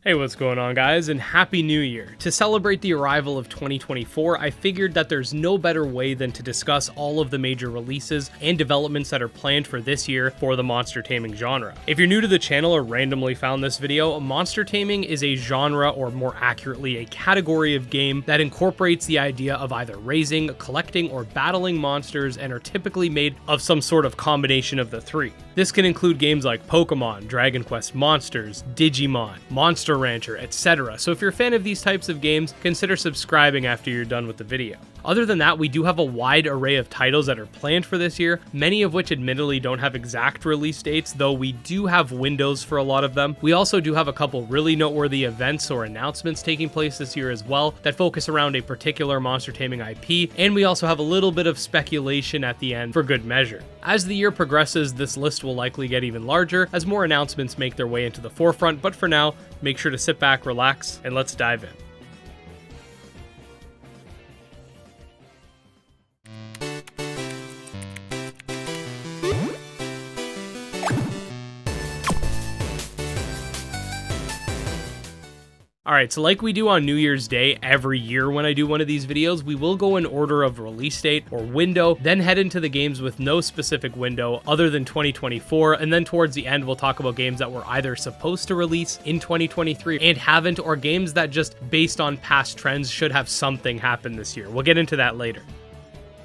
Hey, what's going on, guys, and Happy New Year. To celebrate the arrival of 2024, I figured that there's no better way than to discuss all of the major releases and developments that are planned for this year for the monster taming genre. If you're new to the channel or randomly found this video, monster taming is a genre, or more accurately, a category of game that incorporates the idea of either raising, collecting, or battling monsters and are typically made of some sort of combination of the three. This can include games like Pokemon, Dragon Quest Monsters, Digimon, Monster Rancher, etc. So if you're a fan of these types of games, consider subscribing after you're done with the video. Other than that, we do have a wide array of titles that are planned for this year, many of which admittedly don't have exact release dates, though we do have windows for a lot of them. We also do have a couple really noteworthy events or announcements taking place this year as well that focus around a particular monster taming IP, and we also have a little bit of speculation at the end for good measure. As the year progresses, this list will likely get even larger as more announcements make their way into the forefront, but for now, make sure to sit back, relax, and let's dive in. Alright, so like we do on New Year's Day every year when I do one of these videos, we will go in order of release date or window, then head into the games with no specific window other than 2024, and then towards the end we'll talk about games that were either supposed to release in 2023 and haven't, or games that just based on past trends should have something happen this year. We'll get into that later.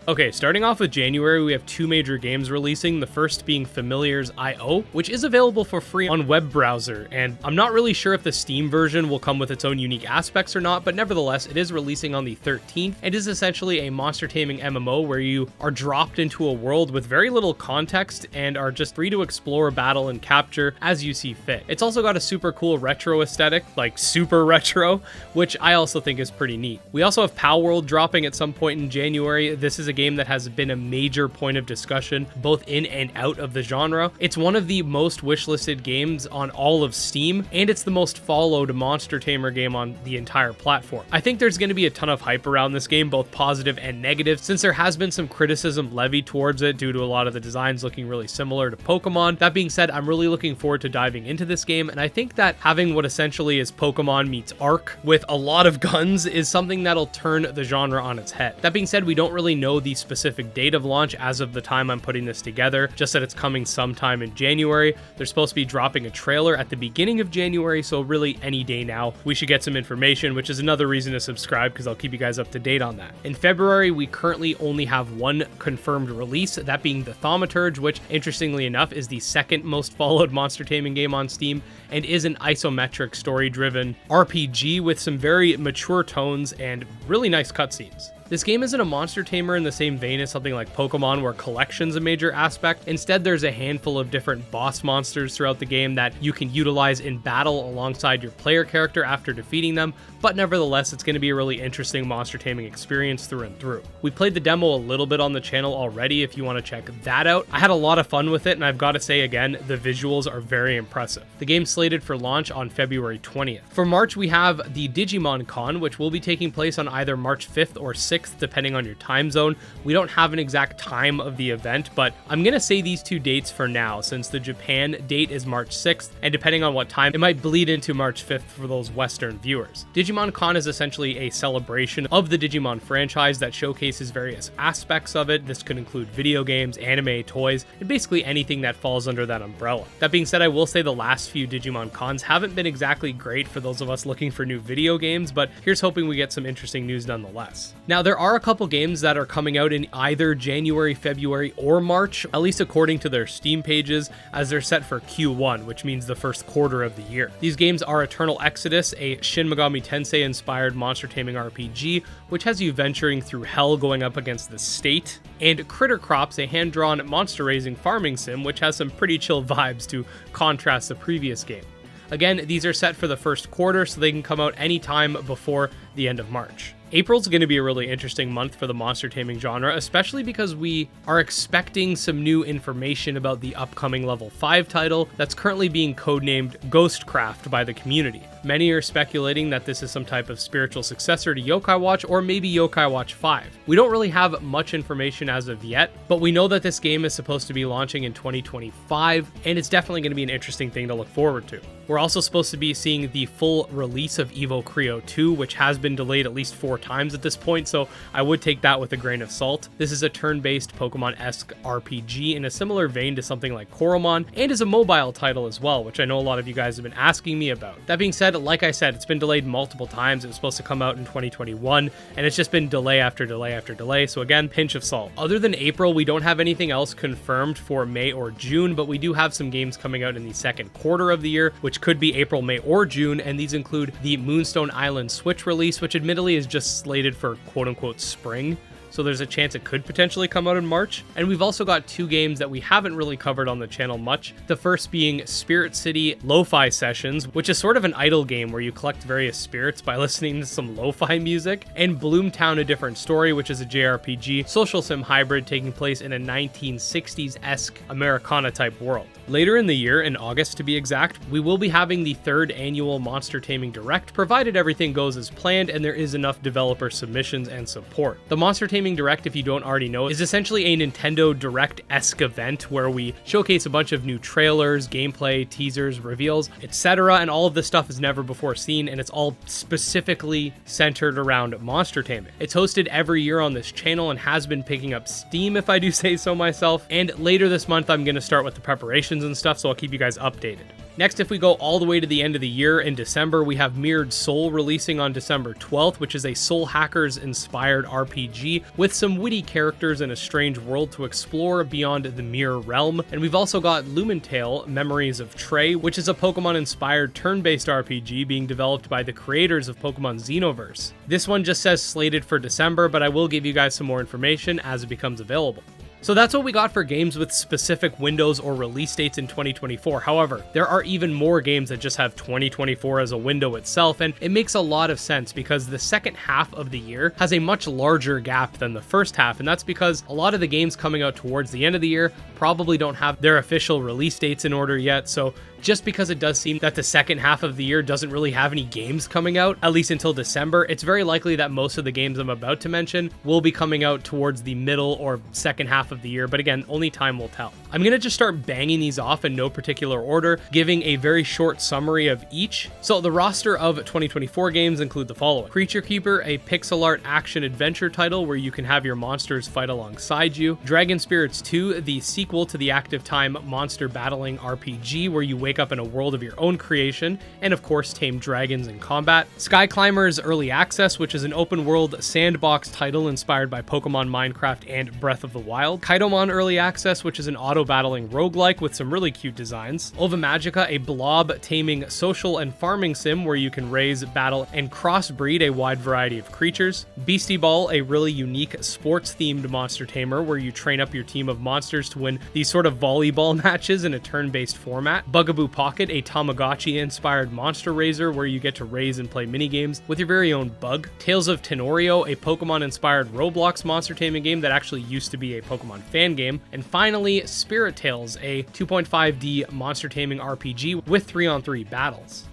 Okay, starting off with January, we have two major games releasing, the first being Familiars.io, which is available for free on web browser, and I'm not really sure if the Steam version will come with its own unique aspects or not, but nevertheless, it is releasing on the 13th, and is essentially a monster taming MMO where you are dropped into a world with very little context and are just free to explore, battle, and capture as you see fit. It's also got a super cool retro aesthetic, like super retro, which I also think is pretty neat. We also have Palworld dropping at some point in January. This is a game that has been a major point of discussion both in and out of the genre. It's one of the most wishlisted games on all of Steam, and it's the most followed monster tamer game on the entire platform. I think there's going to be a ton of hype around this game, both positive and negative, since there has been some criticism levied towards it due to a lot of the designs looking really similar to Pokemon. That being said, I'm really looking forward to diving into this game, and I think that having what essentially is Pokemon meets Ark with a lot of guns is something that'll turn the genre on its head. That being said, we don't really know the specific date of launch as of the time I'm putting this together, just that it's coming sometime in January. They're supposed to be dropping a trailer at the beginning of January, so really any day now we should get some information, which is another reason to subscribe because I'll keep you guys up to date on that. In February, we currently only have one confirmed release, that being the Thaumaturge, which interestingly enough is the second most followed monster taming game on Steam and is an isometric story-driven RPG with some very mature tones and really nice cutscenes. This game isn't a monster tamer in the same vein as something like Pokemon where collection's a major aspect. Instead, there's a handful of different boss monsters throughout the game that you can utilize in battle alongside your player character after defeating them, but nevertheless, it's going to be a really interesting monster taming experience through and through. We played the demo a little bit on the channel already if you want to check that out. I had a lot of fun with it, and I've got to say again, the visuals are very impressive. The game's slated for launch on February 20th. For March, we have the Digimon Con, which will be taking place on either March 5th or 6th, depending on your time zone. We don't have an exact time of the event, but I'm gonna say these two dates for now, since the Japan date is March 6th, and depending on what time, it might bleed into March 5th for those Western viewers. Digimon Con is essentially a celebration of the Digimon franchise that showcases various aspects of it. This could include video games, anime, toys, and basically anything that falls under that umbrella. That being said, I will say the last few Digimon Cons haven't been exactly great for those of us looking for new video games, but here's hoping we get some interesting news nonetheless. Now, there are a couple games that are coming out in either January, February, or March, at least according to their Steam pages, as they're set for Q1, which means the first quarter of the year. These games are Eternal Exodus, a Shin Megami Tensei-inspired monster taming RPG, which has you venturing through hell going up against the state, and Critter Crops, a hand-drawn monster-raising farming sim, which has some pretty chill vibes to contrast the previous game. Again, these are set for the first quarter, so they can come out anytime before the end of March. April's going to be a really interesting month for the monster taming genre, especially because we are expecting some new information about the upcoming level 5 title that's currently being codenamed Ghostcraft by the community. Many are speculating that this is some type of spiritual successor to Yokai Watch or maybe Yokai Watch 5. We don't really have much information as of yet, but we know that this game is supposed to be launching in 2025, and it's definitely going to be an interesting thing to look forward to. We're also supposed to be seeing the full release of Evo Creo 2, which has been delayed at least 4 times at this point, so I would take that with a grain of salt. This is a turn-based Pokemon-esque RPG in a similar vein to something like Coromon, and is a mobile title as well, which I know a lot of you guys have been asking me about. That being said, like I said, it's been delayed multiple times. It was supposed to come out in 2021, and it's just been delay after delay after delay, so again, pinch of salt. Other than April, we don't have anything else confirmed for May or June, but we do have some games coming out in the second quarter of the year, which could be April, May, or June, and these include the Moonstone Island Switch release, which admittedly is just slated for quote-unquote spring, so there's a chance it could potentially come out in March. And we've also got 2 games that we haven't really covered on the channel much. The first being Spirit City Lo-Fi Sessions, which is sort of an idle game where you collect various spirits by listening to some lo-fi music, and Bloomtown: A Different Story, which is a JRPG social sim hybrid taking place in a 1960s-esque Americana-type world. Later in the year, in August to be exact, we will be having the 3rd annual Monster Taming Direct, provided everything goes as planned and there is enough developer submissions and support. The Monster Taming Direct, if you don't already know, is essentially a Nintendo Direct-esque event where we showcase a bunch of new trailers, gameplay, teasers, reveals, etc., and all of this stuff is never before seen, and it's all specifically centered around monster taming. It's hosted every year on this channel and has been picking up steam, if I do say so myself, and later this month I'm going to start with the preparations and stuff, so I'll keep you guys updated. Next, if we go all the way to the end of the year, in December, we have Mirrored Soul releasing on December 12th, which is a Soul Hackers-inspired RPG with some witty characters in a strange world to explore beyond the Mirror Realm. And we've also got Lumentale, Memories of Trey, which is a Pokemon-inspired turn-based RPG being developed by the creators of Pokemon Xenoverse. This one just says slated for December, but I will give you guys some more information as it becomes available. So that's what we got for games with specific windows or release dates in 2024. However, there are even more games that just have 2024 as a window itself, and it makes a lot of sense because the second half of the year has a much larger gap than the first half, and that's because a lot of the games coming out towards the end of the year probably don't have their official release dates in order yet, so just because it does seem that the second half of the year doesn't really have any games coming out, at least until December, it's very likely that most of the games I'm about to mention will be coming out towards the middle or second half of the year, but again, only time will tell. I'm going to just start banging these off in no particular order, giving a very short summary of each. So the roster of 2024 games include the following: Creature Keeper, a pixel art action-adventure title where you can have your monsters fight alongside you; Dragon Spirits 2, the sequel to the Active Time monster battling RPG where you wake up in a world of your own creation, and of course tame dragons in combat; Skyclimbers Early Access, which is an open-world sandbox title inspired by Pokemon, Minecraft, and Breath of the Wild; Kaitomon Early Access, which is an auto-battling roguelike with some really cute designs; Ova Magica, a blob-taming social and farming sim where you can raise, battle, and crossbreed a wide variety of creatures; Beastie Ball, a really unique sports-themed monster tamer where you train up your team of monsters to win these sort of volleyball matches in a turn-based format; Bugaboo Pocket, a Tamagotchi-inspired monster raiser where you get to raise and play minigames with your very own bug; Tales of Tenorio, a Pokemon-inspired Roblox monster taming game that actually used to be a Pokemon fan game; and finally, Spiritales, a 2.5D monster taming RPG with 3-on-3 battles.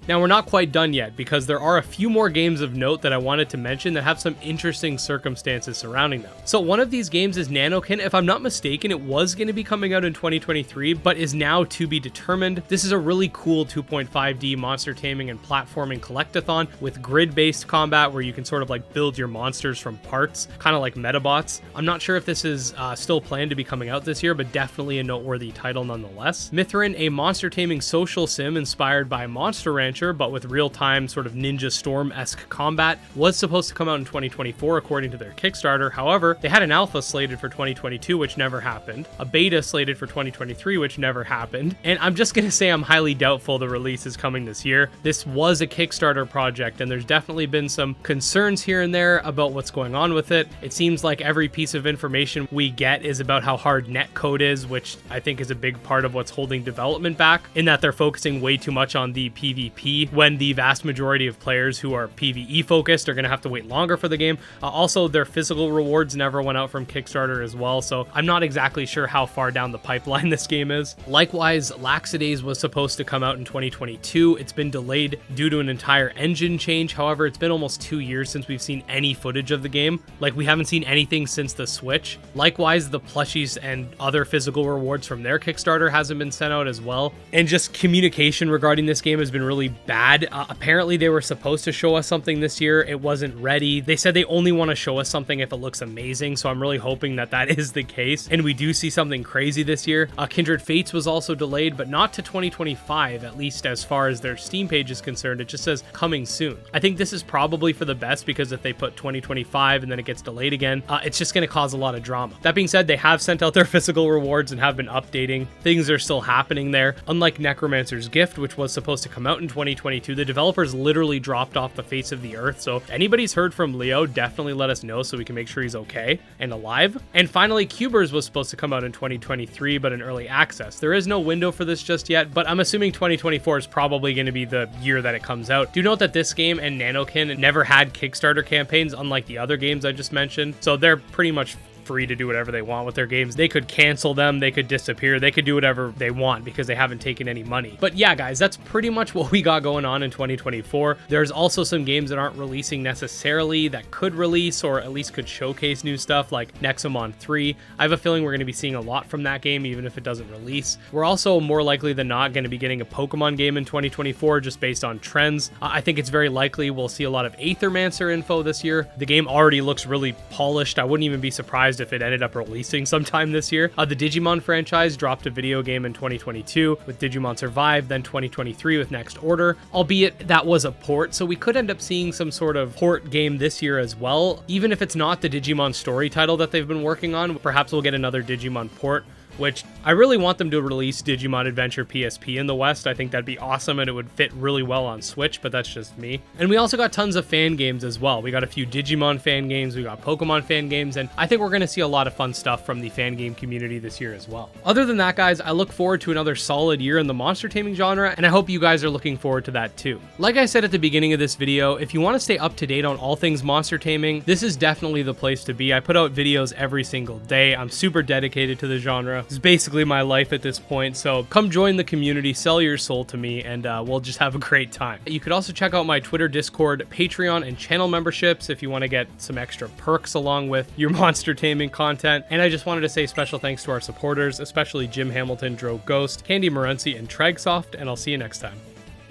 Now, we're not quite done yet because there are a few more games of note that I wanted to mention that have some interesting circumstances surrounding them. So one of these games is Nanokin. If I'm not mistaken, it was going to be coming out in 2023, but is now to be determined. This is a really cool 2.5D monster taming and platforming collectathon with grid-based combat where you can sort of like build your monsters from parts, kind of like Metabots. I'm not sure if this is still planned to be coming out this year, but definitely a noteworthy title nonetheless. Mithrin, a monster taming social sim inspired by Monster Rancher, but with real-time sort of Ninja Storm-esque combat, was supposed to come out in 2024 according to their Kickstarter. However, they had an alpha slated for 2022, which never happened, a beta slated for 2023, which never happened, and I'm just gonna say I'm highly doubtful the release is coming this year. This was a Kickstarter project, and there's definitely been some concerns here and there about what's going on with it. It seems like every piece of information we get is about how hard netcode is, which I think is a big part of what's holding development back, in that they're focusing way too much on the PvP PvP when the vast majority of players who are PvE focused are going to have to wait longer for the game. Also, their physical rewards never went out from Kickstarter as well, so I'm not exactly sure how far down the pipeline this game is. Likewise, Laxadays was supposed to come out in 2022. It's been delayed due to an entire engine change. However, it's been almost 2 years since we've seen any footage of the game. Like, we haven't seen anything since the Switch. Likewise, the plushies and other physical rewards from their Kickstarter hasn't been sent out as well. And just communication regarding this game has been really bad. Apparently, they were supposed to show us something this year. It wasn't ready. They said they only want to show us something if it looks amazing, so I'm really hoping that that is the case and we do see something crazy this year. Kindred Fates was also delayed, but not to 2025, at least as far as their Steam page is concerned. It just says coming soon. I think this is probably for the best, because if they put 2025 and then it gets delayed again, it's just going to cause a lot of drama. That being said, they have sent out their physical rewards and have been updating. Things are still happening there. Unlike Necromancer's Gift, which was supposed to come out in 2022, the developers literally dropped off the face of the earth. So if anybody's heard from Leo, definitely let us know so we can make sure he's okay and alive. And finally, Cubers was supposed to come out in 2023, but in early access. There is no window for this just yet, but I'm assuming 2024 is probably going to be the year that it comes out. Do note that this game and Nanokin never had Kickstarter campaigns, unlike the other games I just mentioned. So they're pretty much free to do whatever they want with their games. They could cancel them, they could disappear, they could do whatever they want because they haven't taken any money. But yeah, guys, that's pretty much what we got going on in 2024. There's also some games that aren't releasing necessarily that could release, or at least could showcase new stuff, like Nexomon 3. I have a feeling we're going to be seeing a lot from that game, even if it doesn't release. We're also more likely than not going to be getting a Pokemon game in 2024, just based on trends. I think it's very likely we'll see a lot of Aethermancer info this year. The game already looks really polished. I wouldn't even be surprised if it ended up releasing sometime this year. The Digimon franchise dropped a video game in 2022 with Digimon Survive, then 2023 with Next Order, albeit that was a port, so we could end up seeing some sort of port game this year as well. Even if it's not the Digimon story title that they've been working on, perhaps we'll get another Digimon port, which I really want them to release Digimon Adventure PSP in the West. I think that'd be awesome and it would fit really well on Switch, but that's just me. And we also got tons of fan games as well. We got a few Digimon fan games, we got Pokemon fan games, and I think we're going to see a lot of fun stuff from the fan game community this year as well. Other than that, guys, I look forward to another solid year in the monster taming genre, and I hope you guys are looking forward to that too. Like I said at the beginning of this video, if you want to stay up to date on all things monster taming, this is definitely the place to be. I put out videos every single day. I'm super dedicated to the genre. It's basically my life at this point, so come join the community, sell your soul to me, and we'll just have a great time. You could also check out my Twitter, Discord, Patreon, and channel memberships if you want to get some extra perks along with your monster taming content. And I just wanted to say special thanks to our supporters, especially Jim Hamilton, Dro Ghost, Candy Morency, and Tregsoft, and I'll see you next time.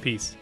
Peace.